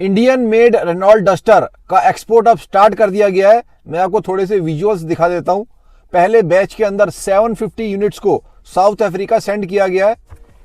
Indian made Renault duster का export अब start कर दिया गया है। मैं आपको थोड़े से विजुअल्स दिखा देता हूं। पहले बैच के अंदर 750 यूनिट्स को साउथ अफ्रीका सेंड किया गया है।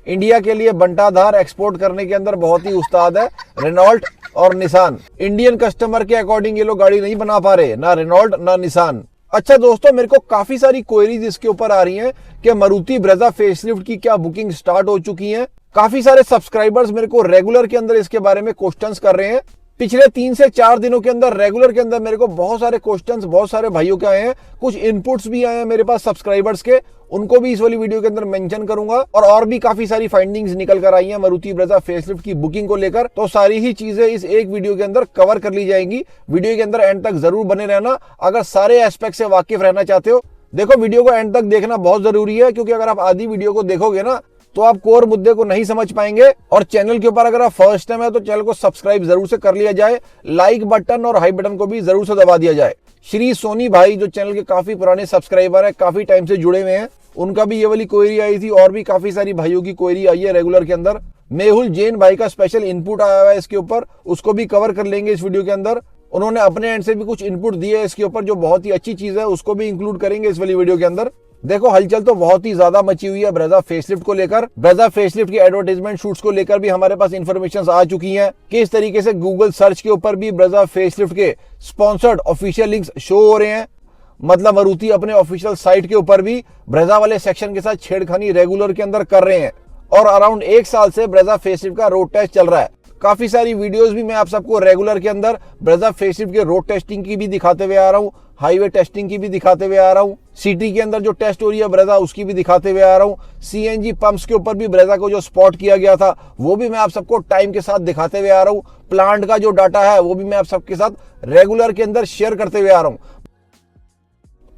इंडिया के लिए बंटाधार एक्सपोर्ट करने के अंदर बहुत ही उस्ताद है रेनॉल्ट और निसान। इंडियन कस्टमर के अकॉर्डिंग ये लोग गाड़ी नहीं बना पा रहे, ना रेनॉल्ट ना निसान। अच्छा दोस्तों, मेरे को काफी सारी क्वेरीज इसके ऊपर आ रही हैं कि मारुति ब्रेजा फेसलिफ्ट की क्या बुकिंग स्टार्ट हो चुकी है। काफी सारे सब्सक्राइबर्स मेरे को रेगुलर के अंदर इसके बारे में क्वेश्चंस कर रहे हैं। पिछले 3 से 4 दिनों के अंदर रेगुलर के अंदर मेरे को बहुत सारे क्वेश्चंस बहुत सारे भाइयों के आए हैं, कुछ इनपुट्स भी आए हैं मेरे पास सब्सक्राइबर्स के, उनको भी इस वाली वीडियो के अंदर मेंशन करूंगा। और भी काफी सारी फाइंडिंग्स निकल कर आई हैं मारुति ब्रेजा फेसलिफ्ट की बुकिंग को लेकर, तो सारी ही चीजें इस एक वीडियो के अंदर कवर कर ली जाएंगी। वीडियो के अंदर एंड तक जरूर बने रहना अगर सारे एस्पेक्ट से वाकिफ रहना चाहते हो। देखो, वीडियो को एंड तक देखना बहुत जरूरी है, क्योंकि अगर आप आधी वीडियो को देखोगे ना तो आप कोर मुद्दे को नहीं समझ पाएंगे। और चैनल के ऊपर अगर आप फर्स्ट टाइम है तो चैनल को सब्सक्राइब जरूर से कर लिया जाए, लाइक बटन और हाई बटन को भी जरूर से दबा दिया जाए। श्री सोनी भाई जो चैनल के काफी पुराने सब्सक्राइबर है, काफी टाइम से जुड़े हुए हैं, उनका भी ये वाली क्वेरी आई थी और भी काफी सारी भाइयों की क्वेरी आई है रेगुलर के अंदर। मेहुल जैन भाई का स्पेशल इनपुट आया हुआ है इसके ऊपर, उसको भी कवर कर लेंगे इस वीडियो के अंदर। उन्होंने अपने एंड से भी कुछ इनपुट दिए इसके ऊपर जो बहुत ही अच्छी चीज है, उसको भी इंक्लूड करेंगे इस वाली वीडियो के अंदर। देखो, हलचल तो बहुत ही ज्यादा मची हुई है ब्रेजा फेसलिफ्ट को लेकर। ब्रेजा फेसलिफ्ट की एडवर्टाइजमेंट शूट्स को लेकर भी हमारे पास इंफॉर्मेशन आ चुकी हैं कि इस तरीके से गूगल सर्च के ऊपर भी ब्रेजा फेसलिफ्ट के स्पॉन्सर्ड ऑफिशियल लिंक्स शो हो रहे हैं। मतलब मारुति अपने ऑफिशियल साइट के ऊपर भी ब्रेजा वाले सेक्शन के साथ छेड़खानी रेगुलर के अंदर कर रहे हैं। और अराउंड 1 साल से ब्रेजा फेसलिफ्ट का रोड टेस्ट चल रहा है। काफी सारी वीडियोस भी मैं आप सबको रेगुलर के अंदर ब्रेजा फेसलिफ्ट के रोड टेस्टिंग की भी दिखाते हुए आ रहा हूँ, हाईवे टेस्टिंग की भी दिखाते हुए आ रहा हूँ, सिटी के अंदर जो टेस्ट हो रही है ब्रेजा उसकी भी दिखाते हुए आ रहा हूँ, सीएनजी पंप्स के ऊपर भी ब्रेजा को जो स्पॉट किया गया था वो भी मैं आप सबको टाइम के साथ दिखाते हुए आ रहा हूँ। प्लांट का जो डाटा है वो भी मैं आप सबके साथ रेगुलर के अंदर शेयर करते हुए आ रहा हूँ।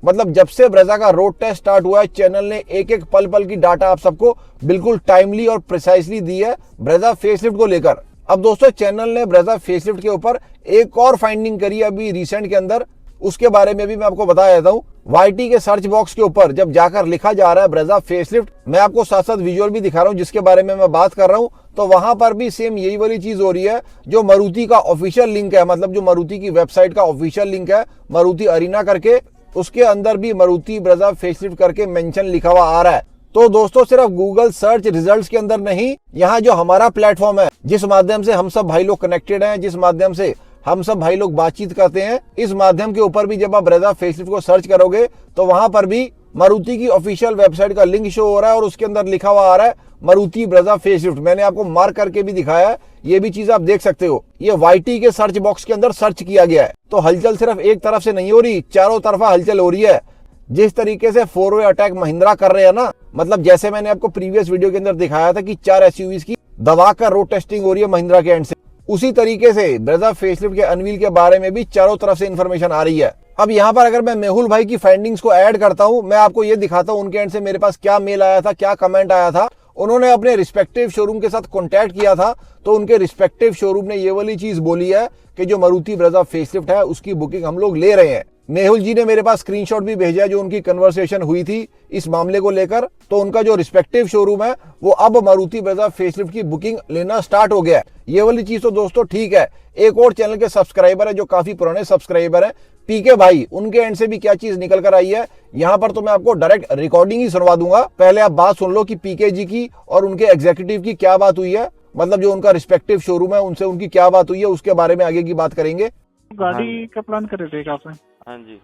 मतलब जब से ब्रेजा का रोड टेस्ट स्टार्ट हुआ है, चैनल ने एक एक पल पल की डाटा आप सबको बिल्कुल टाइमली और प्रिसाइसली दी है ब्रेजा फेसलिफ्ट को लेकर। अब दोस्तों, चैनल ने ब्रेजा फेसलिफ्ट के ऊपर एक और फाइंडिंग करी अभी रिसेंट के अंदर, उसके बारे में भी मैं आपको बता देता हूँ। वाईटी के सर्च बॉक्स के ऊपर जब जाकर लिखा जा रहा है ब्रेजा फेसलिफ्ट, मैं आपको साथ साथ विजुअल भी दिखा रहा हूँ जिसके बारे में मैं बात कर रहा हूँ, तो वहां पर भी सेम यही वाली चीज हो रही है। जो मारुति का ऑफिशियल लिंक है, मतलब जो मारुति की वेबसाइट का ऑफिशियल लिंक है मारुति अरीना करके, उसके अंदर भी मारुति ब्रेजा फेसलिफ्ट करके मेंशन लिखा हुआ आ रहा है। तो दोस्तों, सिर्फ गूगल सर्च रिजल्ट्स के अंदर नहीं, यहाँ जो हमारा प्लेटफॉर्म है, जिस माध्यम से हम सब भाई लोग कनेक्टेड हैं, जिस माध्यम से हम सब भाई लोग बातचीत करते हैं, इस माध्यम के ऊपर भी जब आप ब्रेजा फेसलिफ्ट को सर्च करोगे तो वहां पर भी मारुति की ऑफिशियल वेबसाइट का लिंक शो हो रहा है और उसके अंदर लिखा हुआ आ रहा है मारुति ब्रेजा फेसलिफ्ट। मैंने आपको मार्क करके भी दिखाया है, ये भी चीज आप देख सकते हो। ये वाईटी के सर्च बॉक्स के अंदर सर्च किया गया है। तो हलचल सिर्फ एक तरफ से नहीं हो रही, चारों तरफा हलचल हो रही है। जिस तरीके से 4-वे अटैक महिंद्रा कर रहे हैं ना, मतलब जैसे मैंने आपको प्रीवियस वीडियो के अंदर दिखाया था कि 4 एसयूवीज की दबा कर रोड टेस्टिंग हो रही है महिंद्रा के एंड से, उसी तरीके से ब्रेजा फेसलिफ्ट के अनवील के बारे में भी चारों तरफ से इंफॉर्मेशन आ रही है। अब यहाँ पर अगर मैं मेहुल भाई की फाइंडिंग्स को ऐड करता हूँ, मैं आपको ये दिखाता हूँ उनके एंड से मेरे पास क्या मेल आया था, क्या कमेंट आया था। उन्होंने अपने रिस्पेक्टिव शोरूम के साथ कॉन्टैक्ट किया था, तो उनके रिस्पेक्टिव शोरूम ने ये वाली चीज बोली है कि जो मारुति ब्रेजा फेसलिफ्ट है उसकी बुकिंग हम लोग ले रहे हैं। मेहुल जी ने मेरे पास स्क्रीनशॉट भी भेजा है जो उनकी कन्वर्सेशन हुई थी इस मामले को लेकर। तो उनका जो रिस्पेक्टिव शोरूम है वो अब मारुति ब्रेजा फेसलिफ्ट की बुकिंग लेना स्टार्ट हो गया है। ये वाली चीज तो दोस्तों ठीक है। एक और चैनल के सब्सक्राइबर है जो काफी पुराने सब्सक्राइबर है, पीके भाई, उनके एंड से भी क्या चीज निकल कर आई है यहाँ पर तो मैं आपको डायरेक्ट रिकॉर्डिंग ही सुनवा दूंगा। पहले आप बात सुन लो कि पीके जी की और उनके एग्जीक्यूटिव की क्या बात हुई है, मतलब जो उनका रिस्पेक्टिव शोरूम है उनसे उनकी क्या बात हुई है, उसके बारे में आगे की बात करेंगे। गाड़ी का प्लान कर रहे थे आपने? हाँ जी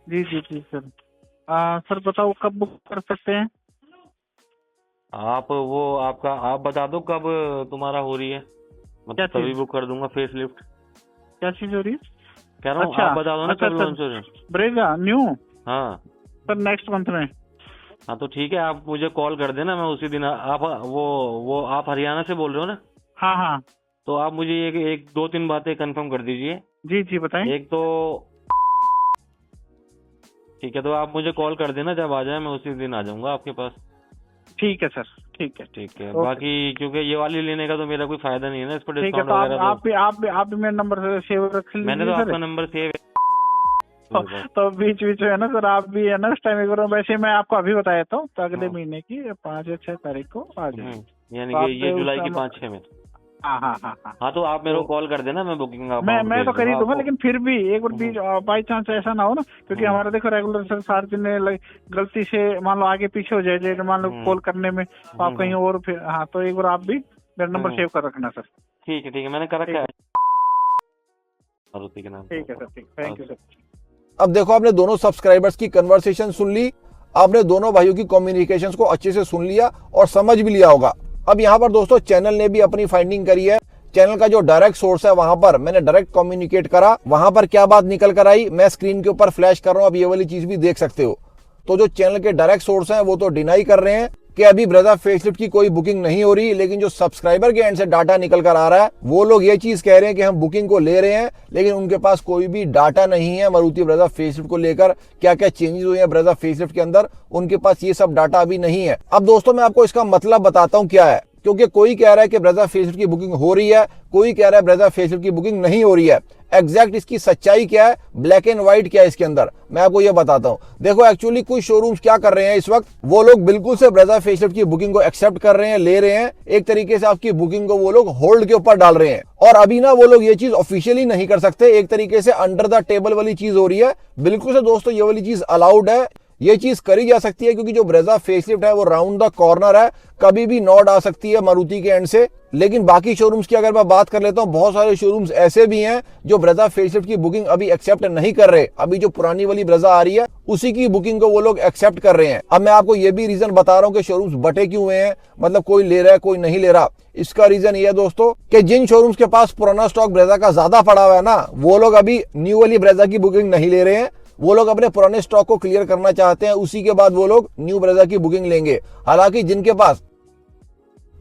जी जी जी सर। सर बताओ कब बुक कर सकते हैं? आप आप बता दो कब तुम्हारा हो रही है, क्या मतलब चीज़? तभी बुक कर दूंगा फेसलिफ्ट। क्या चीज हो रही है? कह रहा हूँ अच्छा, आप बता दो ना अच्छा, कब अच्छा। लॉन्च हो रहा है। ब्रेजा न्यू हाँ सर नेक्स्ट मंथ में। हाँ तो ठीक है, आप मुझे कॉल कर देना, मैं उसी दिन आप वो आप हरियाणा से बोल रहे हो ना? हाँ हाँ तो आप मुझे एक 2-3 बातें कंफर्म कर दीजिए। जी जी बताएं। एक तो ठीक है, तो आप मुझे कॉल कर देना, जब आ जाए मैं उसी दिन आ जाऊंगा आपके पास। ठीक है सर, ठीक है। ठीक है, ओके। बाकी क्योंकि ये वाली लेने का तो मेरा कोई फायदा नहीं है ना, इस पर ठीक है, डिस्काउंट तो वगैरह आप भी मेरा नंबर सेव रख लीजिए। मैंने तो सर आपका नंबर सेव तो बीच बीच में है ना सर, आप भी है ना उस टाइम एक बार, वैसे मैं आपको अभी बताया था तो अगले हाँ। महीने की 5 या 6 तारीख को आ जाए। यानी तो कि ये आप जुलाई की उस 5-6 में। हाँ हाँ हाँ हाँ। हाँ तो आप मेरे को कॉल कर देना, मैं बुकिंग मैं तो कर ही दूंगा, लेकिन फिर भी एक बार बीच बाई चांस ऐसा ना हो ना, क्योंकि हमारा देखो रेगुलर सर सारे दिन गलती से मान लो आगे पीछे हो जाए, मान लो कॉल करने में तो आप कहीं और फिर, हाँ तो एक बार आप भी मेरा नंबर सेव कर रखना सर। ठीक है मैंने कर रखा है मारुति के नाम। ठीक है सर, ठीक, थैंक यू सर। अब देखो आपने दोनों सब्सक्राइबर्स की कन्वर्सेशन सुन ली, आपने दोनों भाइयों की कम्युनिकेशंस को अच्छे से सुन लिया और समझ भी लिया होगा। अब यहाँ पर दोस्तों चैनल ने भी अपनी फाइंडिंग करी है। चैनल का जो डायरेक्ट सोर्स है वहां पर मैंने डायरेक्ट कम्युनिकेट करा, वहां पर क्या बात निकल कर आई मैं स्क्रीन के ऊपर फ्लैश कर रहा हूं, अब ये वाली चीज भी देख सकते हो। तो जो चैनल के डायरेक्ट सोर्स हैं वो तो डिनाई कर रहे हैं कि अभी ब्रेजा फेसलिफ्ट की कोई बुकिंग नहीं हो रही, लेकिन जो सब्सक्राइबर के एंड से डाटा निकल कर आ रहा है वो लोग ये चीज कह रहे हैं कि हम बुकिंग को ले रहे हैं, लेकिन उनके पास कोई भी डाटा नहीं है मारुति ब्रेजा फेसलिफ्ट को लेकर, क्या क्या चेंजेस हुए हैं ब्रेजा फेसलिफ्ट के अंदर, उनके पास ये सब डाटा अभी नहीं है। अब दोस्तों मैं आपको इसका मतलब बताता हूं क्या है, क्योंकि कोई कह रहा है कि ब्रेजा फेसलिफ्ट की बुकिंग हो रही है, कोई कह रहा है ब्रेजा फेसलिफ्ट की बुकिंग नहीं हो रही है। एग्जैक्ट इसकी सच्चाई क्या है, ब्लैक एंड व्हाइट क्या है इसके अंदर, मैं आपको ये बताता हूं। देखो एक्चुअली कुछ शोरूम्स क्या कर रहे हैं इस वक्त, वो लोग बिल्कुल से ब्रेजा फेसलिफ्ट की बुकिंग को एक्सेप्ट कर रहे हैं, ले रहे हैं, एक तरीके से आपकी बुकिंग को वो लोग होल्ड के ऊपर डाल रहे हैं। और अभी ना वो लोग ये चीज ऑफिशियली नहीं कर सकते, एक तरीके से अंडर द टेबल वाली चीज हो रही है। बिल्कुल से दोस्तों ये वाली चीज अलाउड है, ये चीज करी जा सकती है, क्योंकि जो ब्रेजा फेसलिफ्ट है वो राउंड द कॉर्नर है, कभी भी नॉट आ सकती है मारुति के एंड से। लेकिन बाकी शोरूम्स की अगर मैं बात कर लेता हूं, बहुत सारे शोरूम्स ऐसे भी हैं जो ब्रेजा फेसलिफ्ट की बुकिंग अभी एक्सेप्ट नहीं कर रहे। अभी जो पुरानी वाली ब्रेजा आ रही है उसी की बुकिंग को वो लोग एक्सेप्ट कर रहे हैं। अब मैं आपको ये भी रीजन बता रहा हूं कि शोरूम्स बटे क्यों हुए हैं, मतलब कोई ले रहा है कोई नहीं ले रहा। इसका रीजन ये है दोस्तों कि जिन शोरूम्स के पास पुराना स्टॉक ब्रेजा का ज्यादा पड़ा हुआ है ना, वो लोग अभी न्यू वाली ब्रेजा की बुकिंग नहीं ले रहे हैं, वो लोग अपने पुराने स्टॉक को क्लियर करना चाहते हैं, उसी के बाद वो लोग न्यू ब्रेजा की बुकिंग लेंगे। हालांकि जिनके पास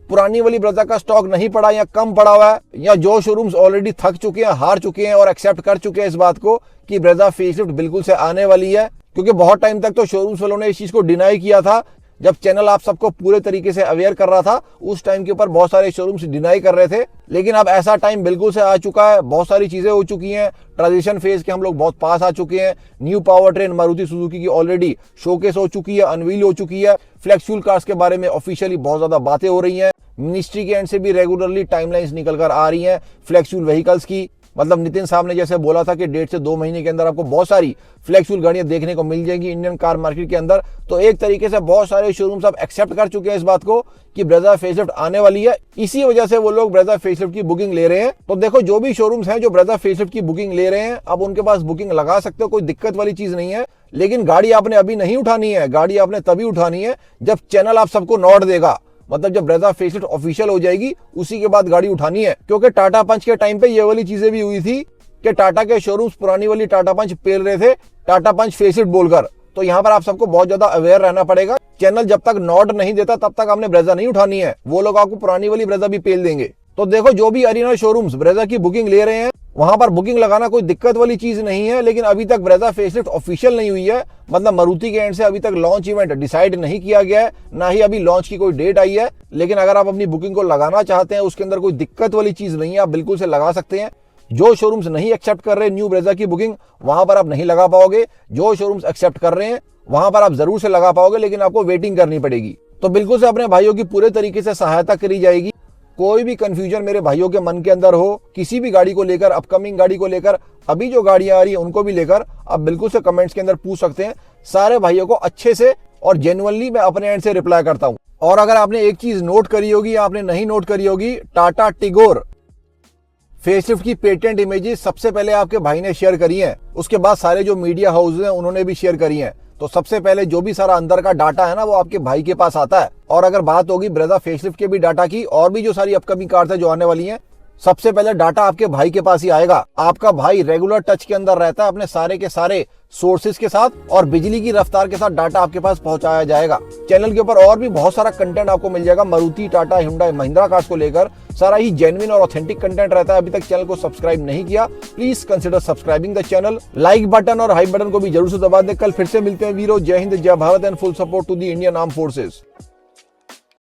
पुरानी वाली ब्रेजा का स्टॉक नहीं पड़ा या कम पड़ा हुआ है, या जो शोरूम्स ऑलरेडी थक चुके हैं, हार चुके हैं और एक्सेप्ट कर चुके हैं इस बात को कि ब्रेजा फेसलिफ्ट बिल्कुल से आने वाली है, क्योंकि बहुत टाइम तक तो शोरूम्स वालों ने इस चीज को डिनाई किया था। जब चैनल आप सबको पूरे तरीके से अवेयर कर रहा था उस टाइम के ऊपर बहुत सारे शोरूम्स डिनाई कर रहे थे, लेकिन अब ऐसा टाइम बिल्कुल से आ चुका है, बहुत सारी चीजें हो चुकी हैं, ट्रांजिशन फेज के हम लोग बहुत पास आ चुके हैं। New power train Maruti Suzuki की ऑलरेडी शोकेस हो चुकी है, अनवील हो चुकी है, फ्लेक्स फ्यूल कार्स के बारे में ऑफिशियली बहुत ज्यादा बातें हो रही हैं, मिनिस्ट्री के एंड से भी रेगुलरली टाइमलाइंस निकल कर आ रही हैं फ्लेक्स फ्यूल व्हीकल्स की। मतलब नितिन साहब ने जैसे बोला था कि 1.5 से 2 महीने के अंदर आपको बहुत सारी फ्लेक्स फ्यूल गाड़ियां देखने को मिल जाएंगी इंडियन कार मार्केट के अंदर। तो एक तरीके से बहुत सारे शोरूम्स अब एक्सेप्ट कर चुके हैं इस बात को कि ब्रेजा फेसलिफ्ट आने वाली है, इसी वजह से वो लोग ब्रेजा फेसलिफ्ट की बुकिंग ले रहे हैं। तो देखो जो भी शोरूम्स हैं जो ब्रेजा फेसलिफ्ट की बुकिंग ले रहे हैं, अब उनके पास बुकिंग लगा सकते हो, कोई दिक्कत वाली चीज नहीं है। लेकिन गाड़ी आपने अभी नहीं उठानी है, गाड़ी आपने तभी उठानी है जब चैनल आप सबको नोट देगा, मतलब जब ब्रेजा फेसलिफ्ट ऑफिशियल हो जाएगी उसी के बाद गाड़ी उठानी है। क्योंकि टाटा पंच के टाइम पे ये वाली चीजें भी हुई थी कि टाटा के शोरूम्स पुरानी वाली टाटा पंच पेल रहे थे टाटा पंच फेसलिफ्ट बोलकर। तो यहाँ पर आप सबको बहुत ज्यादा अवेयर रहना पड़ेगा। चैनल जब तक नोट नहीं देता तब तक आपने ब्रेजा नहीं उठानी है, वो लोग आपको पुरानी वाली ब्रेजा भी पेल देंगे। तो देखो जो भी अरीना शोरूम्स ब्रेजा की बुकिंग ले रहे हैं वहां पर बुकिंग लगाना कोई दिक्कत वाली चीज नहीं है, लेकिन अभी तक ब्रेजा फेसलिफ्ट ऑफिशियल नहीं हुई है, मतलब मारुति के एंड से अभी तक लॉन्च इवेंट डिसाइड नहीं किया गया है, ना ही अभी लॉन्च की कोई डेट आई है। लेकिन अगर आप अपनी बुकिंग को लगाना चाहते हैं उसके अंदर कोई दिक्कत वाली चीज नहीं है, आप बिल्कुल से लगा सकते हैं। जो शोरूम्स नहीं एक्सेप्ट कर रहे न्यू ब्रेजा की बुकिंग वहां पर आप नहीं लगा पाओगे, जो शोरूम्स एक्सेप्ट कर रहे हैं वहां पर आप जरूर से लगा पाओगे, लेकिन आपको वेटिंग करनी पड़ेगी। तो बिल्कुल से अपने भाइयों की पूरे तरीके से सहायता करी जाएगी। कोई भी कंफ्यूजन मेरे भाइयों के मन के अंदर हो किसी भी गाड़ी को लेकर, अपकमिंग गाड़ी को लेकर, अभी जो गाड़ियां आ रही है उनको भी लेकर, आप बिल्कुल से कमेंट्स के अंदर पूछ सकते हैं। सारे भाइयों को अच्छे से और जेन्युइनली मैं अपने एंड से रिप्लाई करता हूं। और अगर आपने एक चीज नोट करी होगी या आपने नहीं नोट करी होगी, टाटा टिगोर फेसलिफ्ट की पेटेंट इमेजेस सबसे पहले आपके भाई ने शेयर करी हैं, उसके बाद सारे जो मीडिया हाउस हैं उन्होंने भी शेयर करी हैं। तो सबसे पहले जो भी सारा अंदर का डाटा है ना वो आपके भाई के पास आता है। और अगर बात होगी ब्रेजा फेसलिफ्ट के भी डाटा की और भी जो सारी अपकमिंग कार्स है जो आने वाली हैं, सबसे पहले डाटा आपके भाई के पास ही आएगा। आपका भाई रेगुलर टच के अंदर रहता है अपने सारे के सारे सोर्सेज के साथ, और बिजली की रफ्तार के साथ डाटा आपके पास पहुंचाया जाएगा। चैनल के ऊपर और भी बहुत सारा कंटेंट आपको मिल जाएगा मारुति, टाटा, हुंडई, महिंद्रा कार्स को लेकर, सारा ही जेन्युइन और ऑथेंटिक कंटेंट रहता है। अभी तक चैनल को सब्सक्राइब नहीं किया, please consider subscribing the channel. Like button और हाई बटन को भी जरूर से दबा दें। कल फिर से मिलते हैं वीरो। जय हिंद, जय Bharat and full support to the Indian arm forces.